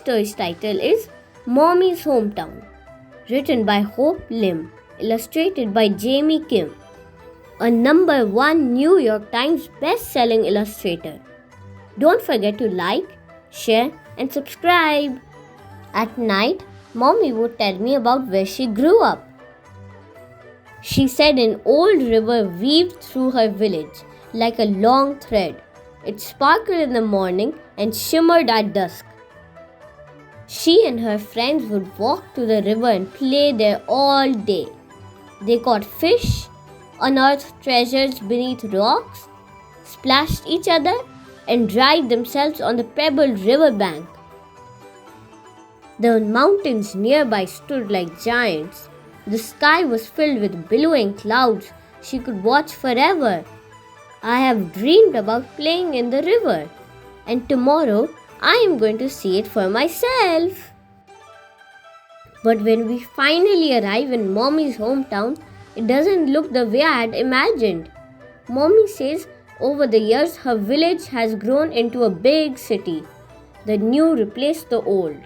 story's title is Mommy's Hometown, written by Hope Lim, illustrated by Jamie Kim, a #1 New York Times best-selling illustrator. Don't forget to like, share, and subscribe. At night, Mommy would tell me about where she grew up. She said an old river weaved through her village like a long thread. It sparkled in the morning and shimmered at dusk. She and her friends would walk to the river and play there all day. They caught fish, unearthed treasures beneath rocks, splashed each other, and dried themselves on the pebbled riverbank. The mountains nearby stood like giants. The sky was filled with billowing clouds she could watch forever. I have dreamed about playing in the river, and tomorrow I am going to see it for myself. But when we finally arrive in Mommy's hometown, it doesn't look the way I had imagined. Mommy says over the years her village has grown into a big city. The new replaced the old.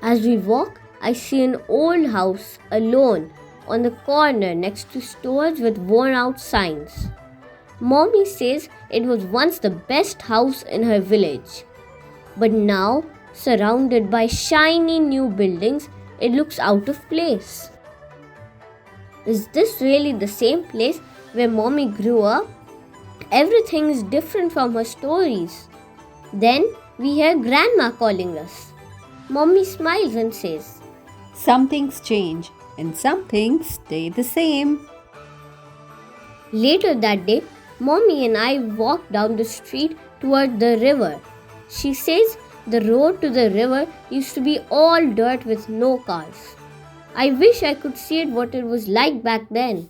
As we walk, I see an old house alone on the corner next to stores with worn-out signs. Mommy says it was once the best house in her village. But now, surrounded by shiny new buildings, it looks out of place. Is this really the same place where Mommy grew up? Everything is different from her stories. Then we hear Grandma calling us. Mommy smiles and says, "Some things change and some things stay the same." Later that day, Mommy and I walked down the street toward the river. She says the road to the river used to be all dirt with no cars. I wish I could see what it was like back then.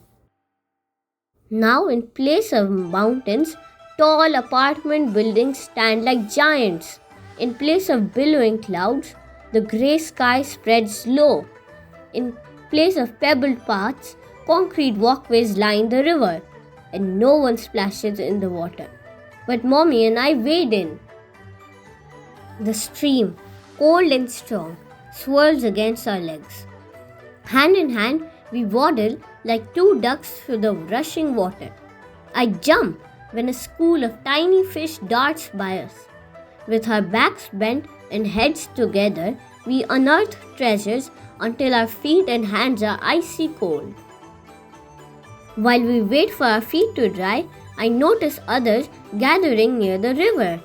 Now, in place of mountains, tall apartment buildings stand like giants. In place of billowing clouds, the grey sky spreads low. In place of pebbled paths, concrete walkways line the river, and no one splashes in the water. But Mommy and I wade in. The stream, cold and strong, swirls against our legs. Hand in hand, we waddle like two ducks through the rushing water. I jump when a school of tiny fish darts by us. With our backs bent and heads together, we unearth treasures until our feet and hands are icy cold. While we wait for our feet to dry, I notice others gathering near the river.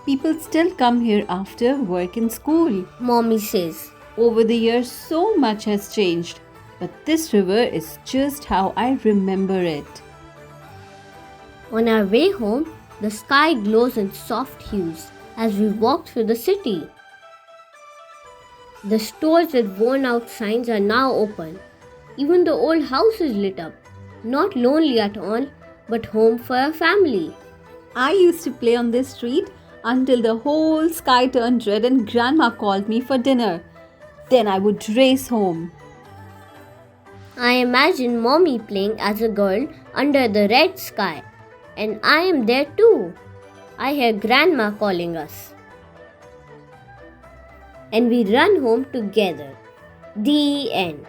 People still come here after work and school. Mommy says, Over the years, so much has changed, but this river is just how I remember it. On our way home, the sky glows in soft hues as we walk through the city. The stores with worn-out signs are now open. Even the old house is lit up. Not lonely at all, but home for a family. I used to play on this street until the whole sky turned red and Grandma called me for dinner. Then I would race home. I imagine Mommy playing as a girl under the red sky. And I am there too. I hear Grandma calling us. And we run home together. The end.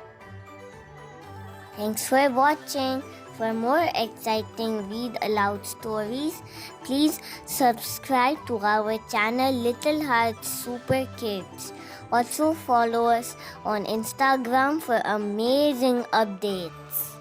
Thanks for watching. For more exciting read aloud stories, please subscribe to our channel Little Hearts Super Kids. Also follow us on Instagram for amazing updates.